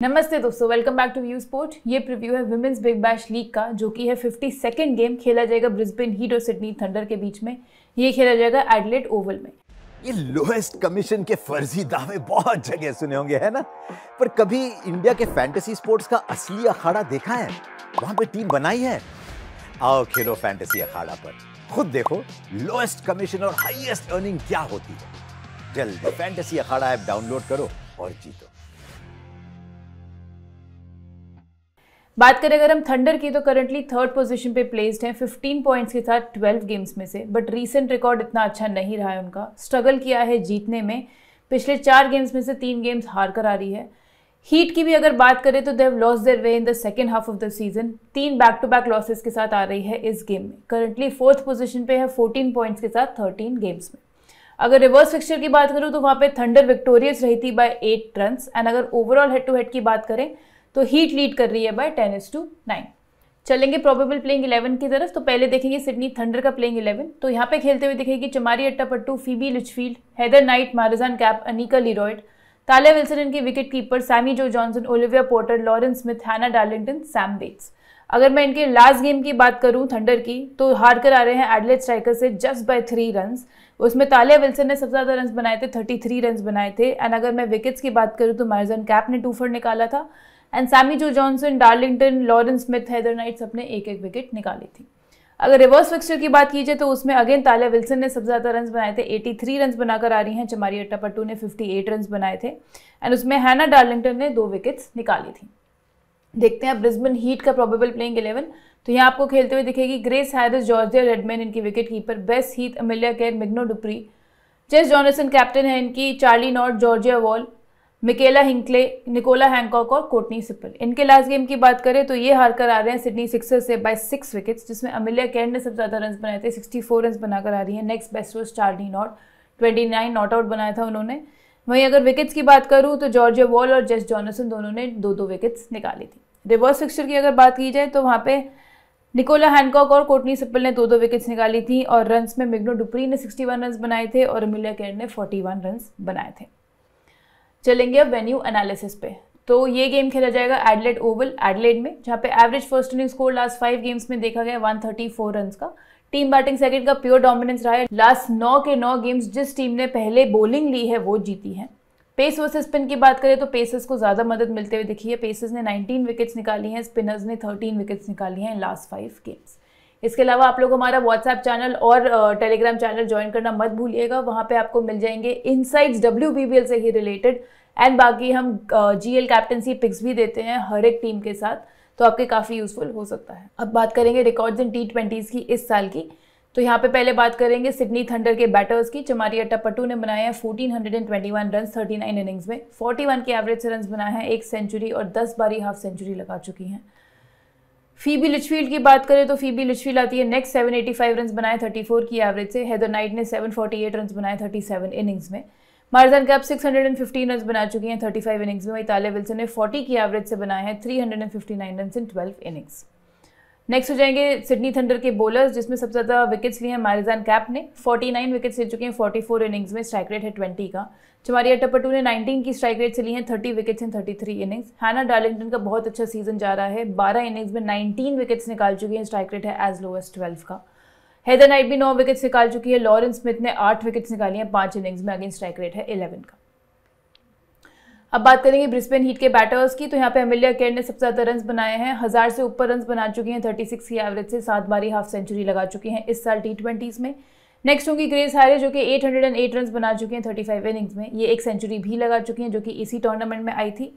नमस्ते दोस्तों, welcome back to View Sport. ये प्रीव्यू है विमेंस बिग बैश लीग का, जो कि है 52nd गेम खेला जाएगा ब्रिस्बेन हीट और सिडनी थंडर के बीच में। ये खेला जाएगा एडिलेड ओवल में। ये लोएस्ट कमीशन के फर्जी दावे बहुत जगह सुने होंगे, है ना? पर कभी इंडिया के फैंटेसी स्पोर्ट्स का असली अखाड़ा देखा है? वहां पे टीम बनाई है? आओ खेलो फैंटेसी अखाड़ा पर, खुद देखो लोएस्ट कमीशन और हाईएस्ट अर्निंग क्या होती है। जल्दी फैंटेसी अखाड़ा ऐप डाउनलोड करो और जीतो। बात करें अगर हम थंडर की, तो करंटली थर्ड पोजीशन पे प्लेस्ड हैं 15 पॉइंट्स के साथ 12 गेम्स में से। बट रीसेंट रिकॉर्ड इतना अच्छा नहीं रहा है उनका, स्ट्रगल किया है जीतने में। पिछले 4 गेम्स में से 3 गेम्स हार कर आ रही है। हीट की भी अगर बात करें तो they have lost their way in the second half of the season. 3 back to back losses के साथ आ रही है इस गेम में। करंटली फोर्थ पोजीशन पे है 14 पॉइंट्स के साथ 13 गेम्स में। अगर रिवर्स फिक्सचर की बात करूँ तो वहाँ पे थंडर विक्टोरियस रही थी बाय 8 रन। एंड अगर ओवरऑल हेड टू हेड की बात करें तो हीट लीड कर रही है बाय 10-9। चलेंगे प्रोबेबल प्लेइंग 11 की तरफ। तो पहले देखेंगे सिडनी थंडर का प्लेइंग 11। तो यहाँ पे खेलते हुए दिखेगी Chamari Athapaththu, Phoebe Litchfield, Heather Knight, Marizanne Kapp, Anika Learoyd, Tahlia Wilson इनकी wicket keeper, Sammy Jo Johnson, Olivia Porter, Lauren Smith, Hannah Darlington, Sam Bates. अगर मैं इनके लास्ट गेम की बात करूं थंडर की, तो हार कर आ रहे हैं एडिलेड स्ट्राइकर से जस्ट बाय 3 रन। उसमें तालिया विल्सन ने सबसे ज़्यादा रन बनाए थे, 33 रन बनाए थे। एंड अगर मैं विकेट्स की बात करूँ तो मारिजान कैप ने 2 for निकाला था। And Sammy Jo Johnson, Darlington, Lauren Smith, Heather Knight सबने एक एक विकेट निकाली थी। अगर रिवर्स फिक्सचर की बात कीजिए तो उसमें अगेन तालिया विल्सन ने सबसे ज़्यादा रन बनाए थे, 83 रन बनाकर आ रही हैं। चमारी अट्टापट्टू ने 58 रन बनाए थे। एंड उसमें हैना डार्लिंगटन ने 2 विकेट्स निकाली थी। देखते हैं ब्रिस्बेन हीट का प्रोबेबल प्लेइंग 11। तो यहाँ आपको खेलते हुए दिखेगी ग्रेस हैरिस, जॉर्जिया रेडमैन इनकी wicket keeper, Bess Heath, Amelia Kerr, Mignon du Preez, Jess Jonassen captain है इनकी, Charli Knott, Georgia Voll, Mikayla Hinkley, Nicola Hancock और कोटनी सिपल। इनके लास्ट गेम की बात करें तो ये हार कर आ रहे हैं सिडनी सिक्सर्स से बाय 6 विकेट्स, जिसमें अमेलिया केर ने सबसे ज़्यादा रन बनाए थे, 64 रन बनाकर आ रही है। Next best was Charlie not, 29 not out बनाया था उन्होंने। वहीं अगर विकेट्स की बात करूं तो जॉर्जिया वॉल और जेस जॉनसन दोनों ने 2-2 विकेट्स निकाली थी। रिवर्स फिक्सचर की अगर बात की जाए तो वहाँ पे निकोला हैंकॉक और कोटनी सिपल ने 2-2 विकेट्स निकाली थी। और रन्स में मिग्नो डुप्री ने 61 रन बनाए थे और अमेलिया केर ने 41 रन बनाए थे। चलेंगे अब वेन्यू एनालिसिस पे। तो ये गेम खेला जाएगा एडिलेड ओवल एडिलेड में, जहाँ पे average first inning score last 5 games में देखा गया 134 रन का। टीम बैटिंग सेकंड का प्योर डोमिनेंस रहा है। लास्ट 9 के 9 गेम्स जिस टीम ने पहले बॉलिंग ली है वो जीती है। पेस वर्सेस स्पिन की बात करें तो पेसर्स को ज़्यादा मदद मिलते हुए दिखी है। पेसर्स ने 19 विकेट्स निकाली हैं, स्पिनर्स ने 13 विकेट्स निकाली हैं लास्ट 5 गेम्स। इसके अलावा आप लोग हमारा व्हाट्सएप चैनल और टेलीग्राम चैनल ज्वाइन करना मत भूलिएगा। वहाँ पे आपको मिल जाएंगे इनसाइट्स WBBL से ही रिलेटेड। एंड बाकी हम GL कैप्टनसी पिक्स भी देते हैं हर एक टीम के साथ, तो आपके काफ़ी यूजफुल हो सकता है। अब बात करेंगे रिकॉर्ड्स इन T20s की इस साल की। तो यहाँ पे पहले बात करेंगे सिडनी थंडर के बैटर्स की। चमारी अट्टापट्टू ने बनाए हैं 1421 रन 39 इनिंग्स में, 41 के एवरेज से रन बनाए हैं, 1 सेंचुरी और 10 बारी हाफ सेंचुरी लगा चुकी हैं। फीबी लिचफील्ड की बात करें तो फीबी लिचफील्ड आती है नेक्स्ट, 785 रन बनाए 34 की एवरेज से। हेदर नाइट ने 748 रन बनाए 37 इनिंग्स में। मारिजान कैप 615 रन बना चुकी हैं 35 इनिंग्स में। वही तालिया विल्सन ने 40 की एवरेज से बनाए हैं 359 रन इन 12 इनिंग्स। नेक्स्ट हो जाएंगे सिडनी थंडर के बॉलर्स, जिसमें सबसे ज़्यादा विकेट्स लिए हैं मारिजान कैप ने, 49 विकेट्स ले चुके हैं 44 इनिंग्स में। स्ट्राइक रेट है 20 का। चमारी अट्टापट्टू ने 19 की स्ट्राइक रेट से ली हैं 30 विकेट्स इन 33 इनिंग्स। हैना डार्लिंगटन का बहुत अच्छा सीजन जा रहा है, 12 इनिंग्स में 19 विकेट्स निकाल चुकी हैं, स्ट्राइक रेट है एज लो एज 12 का। हेदर नाइट भी 9 विकेट्स निकाल चुकी है। लॉरेन स्मिथ ने 8 विकेट्स निकाली हैं 5 इनिंग्स में, अगेंस्ट स्ट्राइक रेट है 11 का। अब बात करेंगे ब्रिस्बेन हीट के बैटर्स की। तो यहाँ पे अमेलिया केर ने सबसे ज़्यादा रन बनाए हैं, 1000 से ऊपर रन बना चुकी हैं, 36 की एवरेज से, 7 बारी हाफ सेंचुरी लगा चुकी हैं इस साल T20s में। नेक्स्ट होंगी ग्रेस हैरिस, जो कि 808 रन बना चुकी हैं 35 इनिंग्स में। ये 1 सेंचुरी भी लगा चुकी हैं, जो कि इसी टूर्नामेंट में आई थी।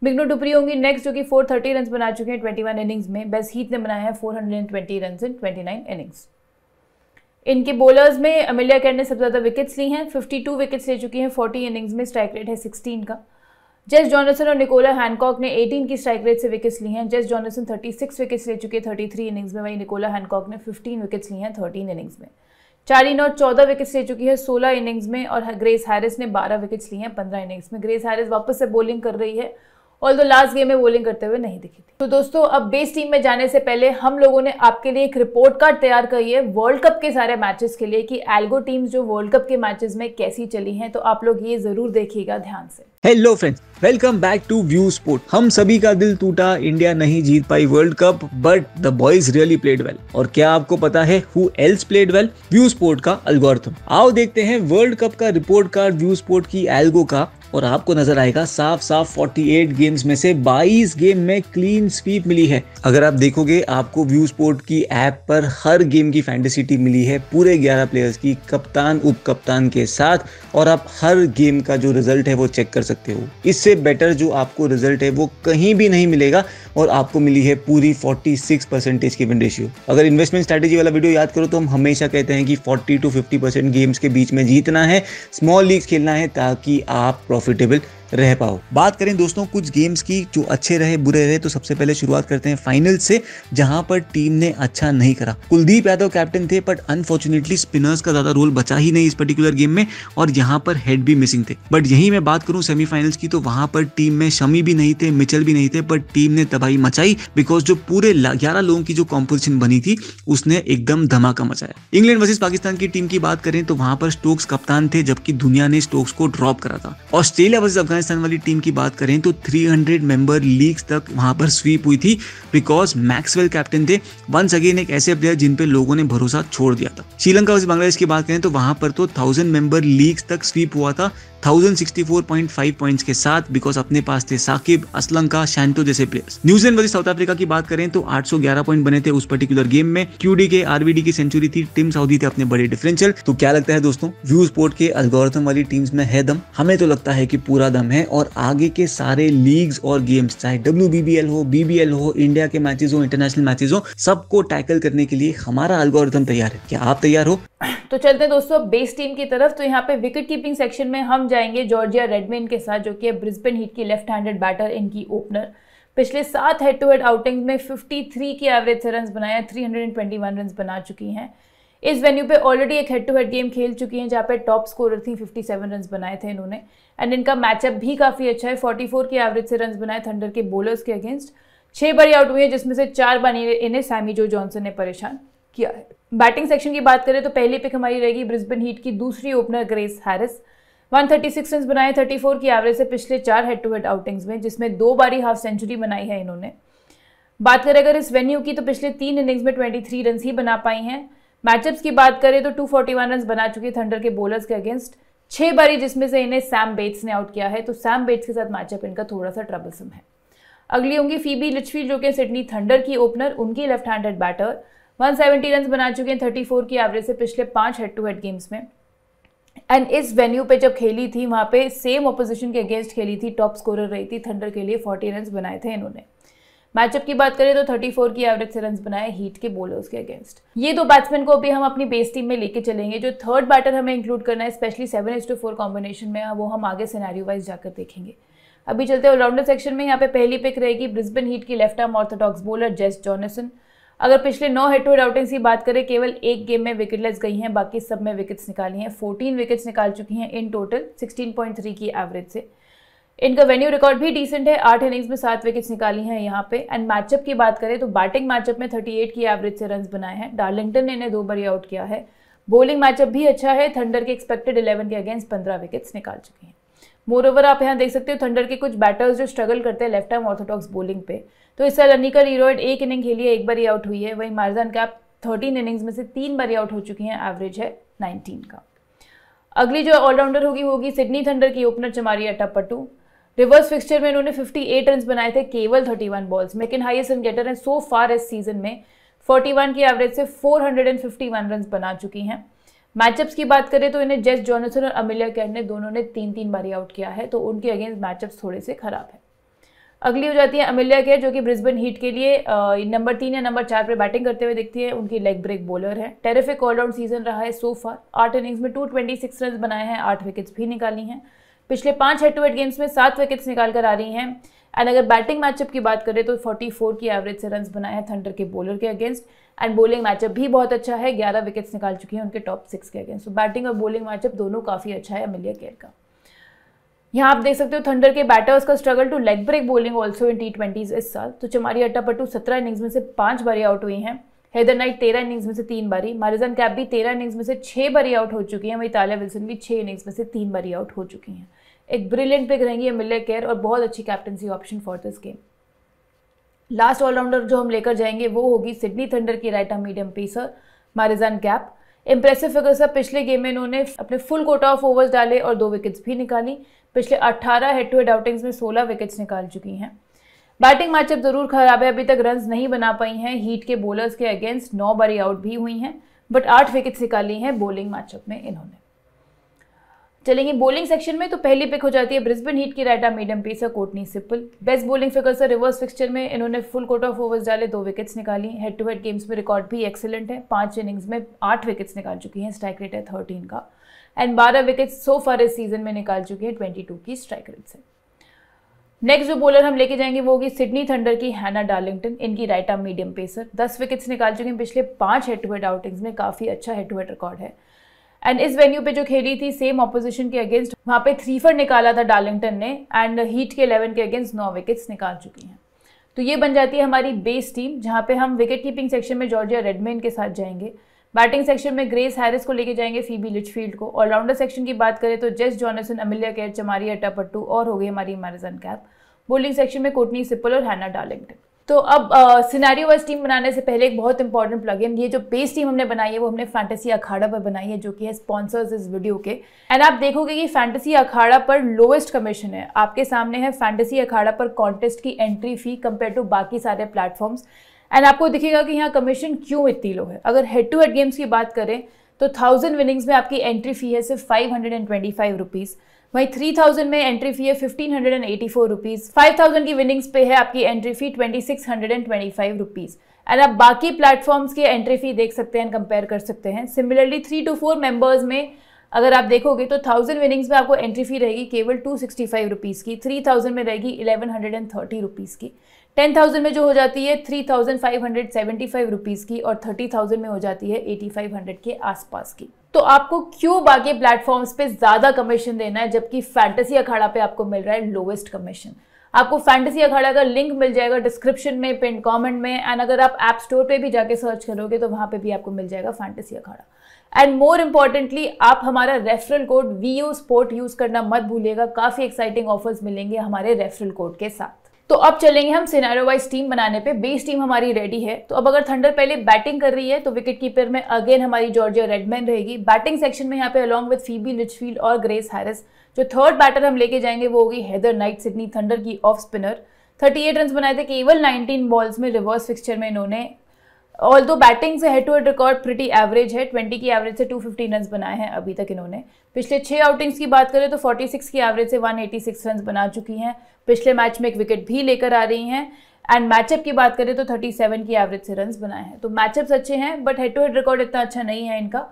मिग्नो डुप्री होंगी नेक्स्ट, जो कि 430 रन बना चुके हैं 21 इनिंग्स में। बेस हीथ ने बनाया है 420 रन इन 29 इनिंग्स। इनके बॉलर्स में अमेलिया केर ने सबसे ज़्यादा विकेट्स ली हैं, 52 विकेट्स ले चुकी हैं 40 इनिंग्स में। स्ट्राइक रेट है 16 का। जेस जॉनसन और निकोला हैंकॉक ने 18 की स्ट्राइक रेट से विकेट्स ली हैं। जेस जॉनसन 36 विकेट्स ले चुके हैं 33 इनिंग्स में। वहीं निकोला हैंकॉक ने 15 विकेट्स ली हैं 13 इनिंग्स में। चार्ली नॉट 14 विकेट्स ले चुकी है 16 इनिंग्स में। और ग्रेस हैरिस ने 12 विकेट्स ली हैं 15 इनिंग्स में। ग्रेस हैरिस वापस से बॉलिंग कर रही है ऑल्दो लास्ट गेम में बॉलिंग करते हुए नहीं दिखी थी। तो दोस्तों, अब बेस टीम में जाने से पहले हम लोगों ने आपके लिए एक रिपोर्ट कार्ड तैयार करी है वर्ल्ड कप के सारे मैचेस के लिए कि एल्गो टीम्स जो वर्ल्ड कप के मैचेस में कैसी चली हैं। तो आप लोग ये जरूर देखिएगा ध्यान से। Hello friends, welcome back to View Sport. हम सभी का दिल टूटा, इंडिया नहीं जीत पाई world cup, but the boys really played well. और क्या आपको पता है who else played well? View Sport का एल्गोरिथम। आओ देखते हैं वर्ल्ड कप का रिपोर्ट कार्ड व्यू स्पोर्ट की एल्गो का, और आपको नजर आएगा साफ साफ 48 गेम्स में से 22 गेम में क्लीन स्वीप मिली है। अगर आप देखोगे आपको व्यू स्पोर्ट की ऐप पर हर गेम की फैंटेसी टीम मिली है, पूरे 11 प्लेयर्स की, कप्तान उप कप्तान के साथ, और आप हर गेम का जो रिजल्ट है वो चेक कर सकते हो। इससे बेटर जो आपको रिजल्ट है वो कहीं भी नहीं मिलेगा, और आपको मिली है पूरी 46% की विन रेशियो। अगर इन्वेस्टमेंट स्ट्रेटेजी वाला वीडियो याद करो तो हम हमेशा कहते हैं कि 40 to 50% गेम्स के बीच में जीतना है, स्मॉल लीग्स खेलना है ताकि आप प्रॉफिटेबल रह पाओ। बात करें दोस्तों कुछ गेम्स की जो अच्छे रहे बुरे रहे, तो सबसे पहले शुरुआत करते हैं फाइनल से, जहां पर टीम ने अच्छा नहीं करा। कुलदीप यादव कैप्टन थे, बट अनफॉर्चुनेटली स्पिनर्स का ज्यादा रोल बचा ही नहीं इस पर्टिकुलर गेम में, और यहां पर हेड भी मिसिंग थे। बट यही मैं बात करूं सेमीफाइनल्स की, तो वहां पर टीम में शमी भी नहीं थे, मिचेल भी नहीं थे, बट टीम ने तबाही मचाई, बिकॉज जो पूरे 11 लोगों की जो कॉम्पोजिशन बनी थी उसने एकदम धमाका मचाया। इंग्लैंड वर्सेस पाकिस्तान की टीम की बात करें तो वहां पर स्टोक्स कप्तान थे, जबकि दुनिया ने स्टोक्स को ड्रॉप करा था। ऑस्ट्रेलिया वर्सेस अफगानिस्तान वाली टीम की बात करें तो 300 मेंबर लीग्स तक वहां पर स्वीप हुई थी, बिकॉज मैक्सवेल कैप्टन थे, वंस अगेन एक ऐसे प्लेयर जिन पे लोगों ने भरोसा छोड़ दिया था। श्रीलंका वर्सेस बांग्लादेश की बात करें तो वहां पर तो 1000 मेंबर लीग्स तक स्वीप हुआ था 1064.5 पॉइंट्स के साथ, बिकॉज अपने पास थे साकिब, असलंका, शैंटो जैसे players. New Zealand versus south Africa की बात करें तो 811 पॉइंट बने थे उस पर्टिकुलर गेम में। क्यूडी के आरवीडी की सेंचुरी थी, टिम साउदी थे अपने बड़े डिफरेंशियल। तो क्या लगता है दोस्तों, व्यू स्पोर्ट के एल्गोरिथम वाली टीम्स में है दम? हमें तो लगता है कि पूरा दम है, और आगे के सारे लीग्स और गेम्स, चाहे WBBL हो, BBL हो, इंडिया के मैचेस हो, इंटरनेशनल मैचेस हो, सबको टैकल करने के लिए हमारा एल्गोरिथम तैयार है। क्या आप तैयार हो? तो चलते हैं दोस्तों बेस टीम की तरफ। तो यहाँ पे विकेट कीपिंग सेक्शन में हम जाएंगे जॉर्जिया रेडमैन के साथ, जो कि ब्रिस्बेन हीट की लेफ्ट हैंडेड बैटर, इनकी ओपनर। पिछले 7 हेड टू हेड आउटिंग्स में 53 की एवरेज से रन बनाया, 321 रन बना चुकी हैं। इस वेन्यू पे ऑलरेडी एक हेड टू हेड गेम खेल चुकी हैं, जहाँ पे टॉप स्कोरर थी, 57 रन बनाए थे इन्होंने। एंड इनका मैचअप भी काफी अच्छा है, 44 की एवरेज से रन बनाए थंडर के बॉलर्स के अगेंस्ट। 6 बार आउट हुई है, जिसमें से 4 बार इन्हें सैमी जो जॉनसन ने परेशान किया है। बैटिंग सेक्शन की बात करें तो पहली पिक हमारी रहेगी ब्रिस्बेन हीट की दूसरी ओपनर ग्रेस हैरिस। 136 रन बनाए 34 की एवरेज से पिछले 4 हेड टू हेड आउटिंग्स में, जिसमें 2 बारी हाफ सेंचुरी बनाई है इन्होंने। बात करें अगर इस वेन्यू की, तो पिछले 3 इनिंग्स में 23 रन ही बना पाई हैं। मैचअप्स की बात करें तो 241 रन बना चुकी थंडर के बॉलर्स के अगेंस्ट, 6 बारी जिसमें से इन्हें सैम बेट्स ने आउट किया है। तो सैम बेट्स के साथ मैचअप इनका थोड़ा सा ट्रबलसम है। अगली होंगी फीबी लिचफील्ड, जो कि सिडनी थंडर की ओपनर, उनकी लेफ्ट हैंडेड बैटर। 170 रन बना चुके हैं 34 की एवरेज से पिछले 5 हेड टू हेड गेम्स में। एंड इस वेन्यू पे जब खेली थी वहां पे सेम ऑपोजिशन के अगेंस्ट खेली थी, टॉप स्कोरर रही थी थंडर के लिए, 40 रन बनाए थे इन्होंने। मैचअप की बात करें तो 34 की एवरेज से रन बनाए हीट के बॉलर्स के अगेंस्ट। ये 2 बैट्समैन को भी हम अपनी बेस टीम में लेके चलेंगे। जो थर्ड बैटर हमें इंक्लूड करना है, स्पेशली 7:4 कॉम्बिनेशन में, वो हम आगे सिनेरियो वाइज जाकर देखेंगे। अभी चलते हैं ऑलराउंडर सेक्शन में। यहाँ पे पहली पिक रहेगी ब्रिस्बेन हीट की लेफ्ट आर्म ऑर्थोडॉक्स बॉलर जेस जॉनसन। अगर पिछले 9 हेड टू हेड आउटिंग्स की बात करें, केवल एक गेम में विकेटलेस गई हैं, बाकी सब में विकेट्स निकाली हैं। 14 विकेट्स निकाल चुकी हैं इन टोटल, 16.3 की एवरेज से। इनका वेन्यू रिकॉर्ड भी डिसेंट है, 8 इनिंग्स में 7 विकेट्स निकाली हैं यहाँ पे। एंड मैचअप की बात करें तो बैटिंग मैचअप में 38 की एवरेज से रन बनाए हैं। डार्लिंगटन ने इन्हें 2 बार आउट किया है। बॉलिंग मैचअप भी अच्छा है, थंडर के एक्सपेक्टेड 11 के अगेंस्ट 15 विकेट्स निकाल चुकी हैं। मोरओवर आप यहाँ देख सकते हो थंडर के कुछ बैटर्स जो स्ट्रगल करते हैं लेफ्ट आर्म ऑर्थोडॉक्स बॉलिंग पे। तो इस साल अनिका लीरॉयड 1 इनिंग खेली है, 1 बार आउट हुई है। वहीं मार्जन कैप 13 इनिंग्स में से 3 बार आउट हो चुकी हैं, एवरेज है 19 का। अगली जो ऑलराउंडर होगी सिडनी थंडर की ओपनर चमारी अट्टापट्टू। रिवर्स फिक्सचर में इन्होंने 58 रन बनाए थे केवल 31 बॉल्स में, लेकिन हाईएस्ट रन गेटर है सो फार इस सीजन में। 41 की एवरेज से 451 रन बना चुकी हैं। मैचअप्स की बात करें तो इन्हें जेस जॉनसन और अमिलिया केयर ने दोनों ने 3-3 बार आउट किया है, तो उनके अगेंस्ट मैचअप्स थोड़े से खराब है। अगली हो जाती है अमिलिया केयर, जो कि ब्रिस्बेन हीट के लिए नंबर 3 या नंबर 4 पे बैटिंग करते हुए दिखती है। उनकी लेग ब्रेक बॉलर है। टेरिफिक ऑलराउंड सीजन रहा है सो फार। 8 इनिंग्स में 226 रन बनाए हैं, 8 विकेट्स भी निकाली हैं। पिछले 5 हेड टू हेड गेम्स में 7 विकेट्स निकाल कर आ रही हैं। एंड अगर बैटिंग मैचअप की बात करें तो 44 की एवरेज से रन बनाए हैं थंडर के बॉलर के अगेंस्ट। एंड बॉलिंग मैचअप भी बहुत अच्छा है, 11 विकेट्स निकाल चुकी हैं उनके टॉप 6 के अगेंस्ट। तो बैटिंग और बॉलिंग मैचअप दोनों काफ़ी अच्छा है अमिलिया केयर का। यहाँ आप देख सकते हो थंडर के बैटर्स का struggle to leg break bowling also in T20s इस साल। तो चमारी अट्टापट्टू 17 इनिंग्स में से 5 बारी आउट हुई हैं। हेदर नाइट 13 इनिंग्स में से 3 बारी, मारिजन कैप भी 13 इनिंग्स में से 6 बारी आउट हो चुकी हैं। वहीं तालिया विल्सन भी 6 इनिंग्स में से 3 बारी आउट हो चुकी हैं। एक ब्रिलियंट पिक रहेंगी अमिल्या केयर और बहुत अच्छी captaincy option for this game. Last allrounder जो हम लेकर जाएंगे वो होगी सिडनी थंडर की right arm medium pacer Marizanne Kapp. Impressive figures है, पिछले गेम में इन्होंने अपने फुल कोटा ऑफ ओवर्स डाले और 2 विकेट्स भी निकाली। पिछले 18 हेड टू हेड आउटिंग्स में 16 विकेट्स निकाल चुकी हैं। बैटिंग मैचअप जरूर खराब है, अभी तक रन्स नहीं बना पाई हैं। हीट के बॉलर्स के अगेंस्ट 9 बारी आउट भी हुई हैं, बट 8 विकेट्स निकाली हैं बॉलिंग मैचअप में इन्होंने। चलेंगे बॉलिंग सेक्शन में, तो पहली पिक हो जाती है ब्रिस्बेन हीट की right arm medium pacer कोर्टनी सिप्पल। Best bowling figures है, रिवर्स फिक्सचर में इन्होंने फुल कोटा ऑफ ओवर्स डाले, 2 विकेट्स निकाली। हेड टू हेड गेम्स में रिकॉर्ड भी एक्सीलेंट है, 5 इनिंग्स में 8 विकेट्स निकाल चुकी हैं, स्ट्राइक रेट है 13 का, एंड 12 विकेट्स सो फार इस सीजन में निकाल चुकी है 22 की स्ट्राइक रेट से। नेक्स्ट जो बॉलर हम लेके जाएंगे वो होगी सिडनी थंडर की हैना डार्लिंगटन, इनकी right arm medium pacer. 10 wickets निकाल चुके हैं पिछले 5 हेड टू हेड आउटिंग्स में, काफ़ी अच्छा हेड टू हेड रिकॉर्ड है। एंड इस वेन्यू पे जो खेली थी सेम ऑपोजिशन के अगेंस्ट, वहाँ पे 3 फॉर निकाला था डार्लिंगटन ने, एंड हीट के 11 के अगेंस्ट 9 विकेट्स निकाल चुकी हैं। तो ये बन जाती है हमारी बेस टीम, जहाँ पे हम विकेट कीपिंग सेक्शन में जॉर्जिया रेडमैन के साथ जाएंगे। बैटिंग सेक्शन में ग्रेस हैरिस को लेके जाएंगे फीबी लिचफील्ड को। ऑलराउंडर सेक्शन की बात करें तो जेस जॉनसन, अमिल्या केयर, चमारी अट्टापट्टू और हो गई हमारी मारिजन कैप। बॉलिंग सेक्शन में कोर्टनी सिप्पल और हैना डार्लिंगटन। तो अब सिनेरियो वाइज टीम बनाने से पहले एक बहुत इंपॉर्टेंट प्लग इन, ये जो बेस टीम हमने बनाई है वो हमने फैंटेसी अखाड़ा पर बनाई है, जो कि है स्पॉन्सर्स इस वीडियो के। एंड आप देखोगे कि फैंटेसी अखाड़ा पर लोएस्ट कमीशन है। आपके सामने है फैंटेसी अखाड़ा पर कॉन्टेस्ट की एंट्री फी कंपेयर टू बाकी सारे प्लेटफॉर्म्स, एंड आपको दिखेगा कि यहाँ कमीशन क्यों इतनी लो है। अगर हेड टू हेड गेम्स की बात करें तो 1000 विनिंग्स में आपकी एंट्री फी है सिर्फ 525 रुपीज़। वहीं 3000 में एंट्री फी है 1584 रुपीज़। 5000 की विनिंग्स पे है आपकी एंट्री फी 2625 रुपीज़। एंड आप बाकी प्लेटफॉर्म्स की एंट्री फी देख सकते हैं, कंपेयर कर सकते हैं। सिमिलरली 3 to 4 मेंबर्स में अगर आप देखोगे तो 1000 विनिंग्स में आपको एंट्री फी रहेगी केवल 265 रुपीज़ की, 3000 में रहेगी 1130 रुपीज़ की, 10,000 में जो हो जाती है 3575 रुपीज़ की, और 30,000 में हो जाती है 8500 के आसपास की। तो आपको क्यों बाकी प्लेटफॉर्म्स पे ज़्यादा कमीशन देना है जबकि फैंटेसी अखाड़ा पे आपको मिल रहा है लोवेस्ट कमीशन। आपको फैंटेसी अखाड़ा का लिंक मिल जाएगा डिस्क्रिप्शन में, पिन कमेंट में, एंड अगर आप ऐप स्टोर पे भी जाके सर्च करोगे तो वहाँ पे भी आपको मिल जाएगा fantasy Akhara. And more importantly आप हमारा referral code VU Sport use करना मत भूलिएगा, काफ़ी एक्साइटिंग ऑफर्स मिलेंगे हमारे रेफरल कोड के साथ। तो अब चलेंगे हम सिनेरियो वाइज टीम बनाने पे। बेस टीम हमारी रेडी है। तो अब अगर थंडर पहले बैटिंग कर रही है तो विकेट कीपर में अगेन हमारी जॉर्जिया रेडमैन रहेगी। बैटिंग सेक्शन में यहाँ पे अलॉन्ग विद फीबी लिचफील्ड और ग्रेस हैरिस। जो थर्ड बैटर हम लेके जाएंगे वो होगी हेदर नाइट, सिडनी थंडर की ऑफ स्पिनर। 38 रन बनाए थे केवल 19 बॉल्स में, रिवर्स फिक्सचर में इन्होंने। ऑल्दो बैटिंग से head to head record pretty average है, 20 की एवरेज से 215 रन बनाए हैं अभी तक इन्होंने। पिछले 6 आउटिंग्स की बात करें तो 46 की एवरेज से 186 रन बना चुकी हैं। पिछले मैच में एक विकेट भी लेकर आ रही हैं। एंड मैचअप की बात करें तो 37 की एवरेज से रन बनाए हैं। तो मैचअप्स अच्छे हैं, but head to head record इतना अच्छा नहीं है इनका।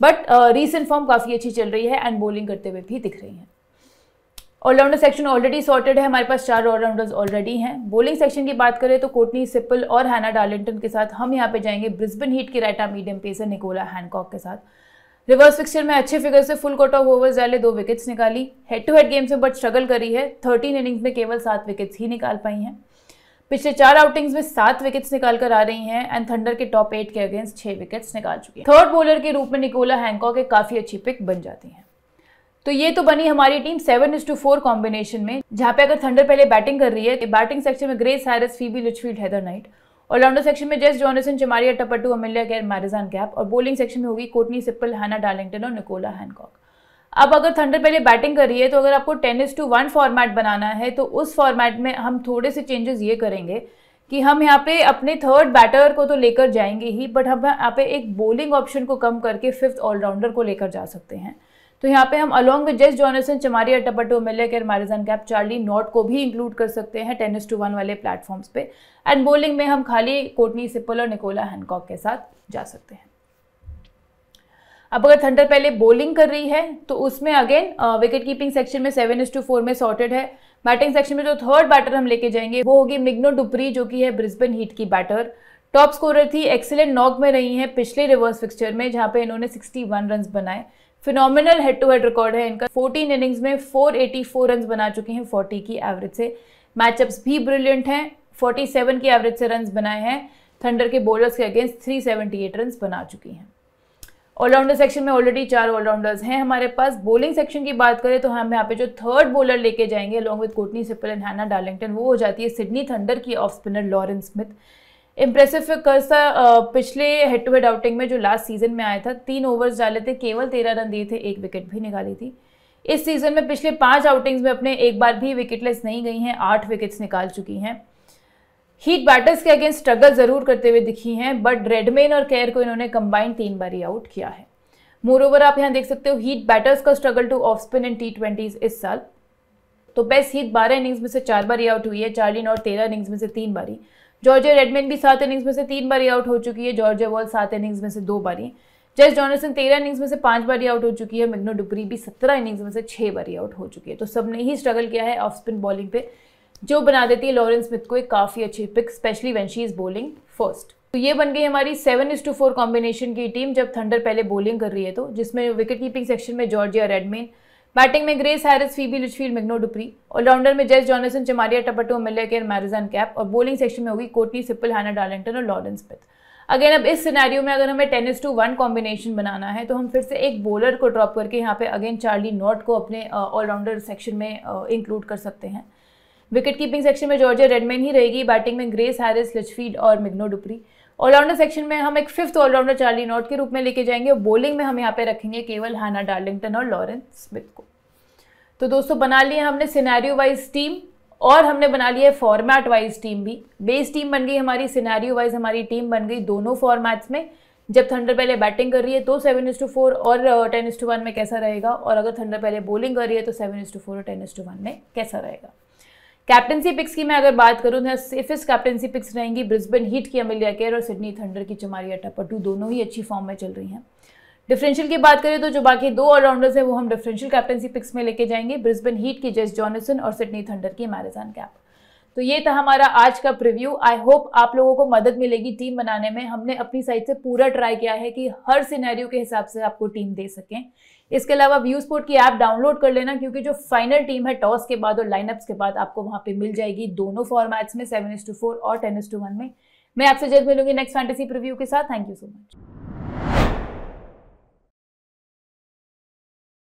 बट रीसेंट फॉर्म काफ़ी अच्छी चल रही है एंड बॉलिंग करते हुए भी दिख रही हैं। ऑलराउंडर सेक्शन ऑलरेडी सॉर्टेड है, हमारे पास 4 ऑलराउंडर्स ऑलरेडी हैं। बॉलिंग सेक्शन की बात करें तो कोर्टनी सिप्पल और हैना डार्लिंगटन के साथ हम यहाँ पे जाएंगे ब्रिस्बेन हीट की right arm medium pacer Nicola Hancock के साथ। रिवर्स फिक्सचर में अच्छे फिगर से फुल कोटा ऑफ ओवर्स डाले, 2 विकेट्स निकाली। हेड टू हेड गेम्स में बट स्ट्रगल करी है, 13 इनिंग्स में केवल 7 विकेट्स ही निकाल पाई हैं। पिछले 4 आउटिंग्स में 7 विकेट्स निकाल कर आ रही हैं एंड थंडर के टॉप 8 के अगेंस्ट 6 विकेट्स निकाल चुकी है। थर्ड बॉलर के रूप में निकोला हैनकॉक एक काफ़ी अच्छी पिक बन जाती है। तो ये तो बनी हमारी टीम 7:4 कॉम्बिनेशन में, जहाँ पे अगर थंडर पहले बैटिंग कर रही है। बैटिंग सेक्शन में Grace Harris, Phoebe Litchfield, Heather Knight. Allrounder section में Jess Jonassen, Chamari Athapaththu, Amelia Kerr, Marizanne Kapp. और बॉलिंग सेक्शन में होगी कोर्टनी सिप्पल, हैना डार्लिंगटन और निकोला हैनकॉक। अब अगर थंडर पहले बैटिंग कर रही है तो अगर आपको 10:1 फॉर्मेट बनाना है तो उस फॉर्मेट में हम थोड़े से चेंजेस ये करेंगे कि हम यहाँ पे अपने थर्ड बैटर को तो लेकर जाएंगे ही, बट हम यहाँ पे एक बॉलिंग ऑप्शन को कम करके 5th ऑलराउंडर को लेकर जा सकते हैं। तो यहाँ पे हम along with Jess Jonassen, Chamari Athapaththu, Amelia Kerr, Marizanne Kapp, Charli Knott को भी इंक्लूड कर सकते हैं 10:1 वाले प्लेटफॉर्म्स पे। एंड बॉलिंग में हम खाली कोर्टनी सिप्पल और निकोला हैनकॉक के साथ जा सकते हैं। अब अगर थंडर पहले बॉलिंग कर रही है तो उसमें अगेन विकेट कीपिंग सेक्शन में 7:4 में सॉर्टेड है। बैटिंग सेक्शन में जो थर्ड बैटर हम लेके जाएंगे वो होगी मिग्नो डुप्री, जो कि है ब्रिस्बेन हीट की बैटर। टॉप स्कोरर थी, एक्सीलेंट नॉक में रही हैं पिछले रिवर्स फिक्सचर में, जहाँ पे इन्होंने 61 रन बनाए। Phenomenal head to head record है इनका। 14 इनिंग्स में 484 रन बना चुके हैं 40 की एवरेज से। मैचअप्स भी ब्रिलियंट हैं, 47 की एवरेज से रन बनाए हैं। थंडर के बॉलर्स के अगेंस्ट 378 रन बना चुकी हैं। ऑलराउंडर सेक्शन में ऑलरेडी 4 ऑलराउंडर्स हैं हमारे पास। बॉलिंग सेक्शन की बात करें तो हम यहाँ पे जो थर्ड बॉलर लेके जाएंगे along with Courtney Sippel and Hannah Darlington, वो हो जाती है सिडनी थंडर की off spinner Lauren Smith. Impressive करसा पिछले हेड टू हेड आउटिंग में जो लास्ट सीजन में आया था, 3 ओवर्स डाले थे, केवल 13 रन दिए थे, 1 विकेट भी निकाली थी। इस सीजन में पिछले 5 आउटिंग्स में अपने एक बार भी विकेटलेस नहीं गई हैं, 8 विकेट्स निकाल चुकी हैं। हीट बैटर्स के अगेंस्ट स्ट्रगल जरूर करते हुए दिखी हैं, बट रेडमेन और केयर को इन्होंने कंबाइंड 3 बार ही आउट किया है। मोरओवर आप यहाँ देख सकते हो हीट बैटर्स का स्ट्रगल टू ऑफ स्पिन इन T20s इस साल। तो बेस्ट हीट 12 इनिंग्स में से 4 बार ही आउट हुई है, चार्ली नॉट 13 इनिंग्स में से 3 बारी, जॉर्जिया रेडमैन भी 7 इनिंग्स में से 3 बारी आउट हो चुकी है, जॉर्जिया वॉल 7 इनिंग्स में से 2 बारी, जेस जॉनसन 13 इनिंग्स में से 5 बारी आउट हो चुकी है, मैग्नो डुप्री भी 17 इनिंग्स में से 6 बारी आउट हो चुकी है। तो सबने ही स्ट्रगल किया है ऑफ स्पिन बॉलिंग पे, जो बना देती है लॉरेन स्मिथ को एक काफ़ी अच्छी pick, specially when she is bowling first. तो ये बन गई हमारी 7:4 कॉम्बिनेशन की टीम जब थंडर पहले बॉलिंग कर रही है, तो जिसमें विकेट कीपिंग सेक्शन में जॉर्जिया रेडमैन, बैटिंग में Grace Harris, Phoebe Litchfield, Mignon du Preez, allrounder में जेस जॉनसन, चमारिया टपटो, मिलेकेर, मैरिजन कैप, और बॉलिंग सेक्शन में होगी कोर्टनी सिपल, हैना डार्लिंगटन और लॉरेन स्मिथ। अगेन अब इस सिनेरियो में अगर हमें 10:1 कॉम्बिनेशन बनाना है तो हम फिर से एक बॉलर को ड्रॉप करके यहाँ पे अगेन चार्ली नॉट को अपने ऑलराउंडर सेक्शन में इंक्लूड कर सकते हैं। विकेट कीपिंग सेक्शन में जॉर्जिया रेडमैन ही रहेगी, बैटिंग में ग्रेस हैरिस, लिचफील्ड और मैग्नो डुप्री। ऑलराउंडर सेक्शन में हम एक 5th ऑलराउंडर चार्ली नॉट के रूप में लेके जाएंगे और बॉलिंग में हम यहाँ पे रखेंगे केवल हैना डार्लिंगटन और लॉरेन स्मिथ को। तो दोस्तों बना लिया हमने सिनेरियो वाइज टीम और हमने बना लिया है फॉर्मेट वाइज टीम भी। बेस टीम बन गई हमारी, सिनेरियो वाइज हमारी टीम बन गई दोनों फॉर्मेट्स में। जब थंडर पहले बैटिंग कर रही है तो 7:4 और 10:1 में कैसा रहेगा, और अगर थंडर पहले बॉलिंग कर रही है तो 7:4 और 10:1 में कैसा रहेगा। कैप्टनसी पिक्स की मैं अगर बात करूं तो सेफेस्ट कैप्टनसी पिक्स रहेंगी ब्रिस्बेन हीट की अमेलिया केयर और सिडनी थंडर की चमारिया टपटू, दोनों ही अच्छी फॉर्म में चल रही हैं। डिफरेंशियल की बात करें तो जो बाकी 2 ऑलराउंडर्स हैं वो हम डिफरेंशियल कैप्टनसी पिक्स में लेके जाएंगे, ब्रिस्बेन हीट की जेस जॉनसन और सिडनी थंडर की मैरिजन कैप। तो ये था हमारा आज का प्रीव्यू। आई होप आप लोगों को मदद मिलेगी टीम बनाने में। हमने अपनी साइड से पूरा ट्राई किया है कि हर सिनेरियो के हिसाब से आपको टीम दे सकें। इसके अलावा व्यू स्पोर्ट की ऐप डाउनलोड कर लेना, क्योंकि जो फाइनल टीम है टॉस के बाद और लाइनअप्स के बाद आपको वहां पे मिल जाएगी दोनों फॉर्मेट्स में, 7:4 और 10:1 में। मैं आपसे जल्द मिलूंगी नेक्स्ट फैंटेसी प्रीव्यू के साथ। Thank you so much.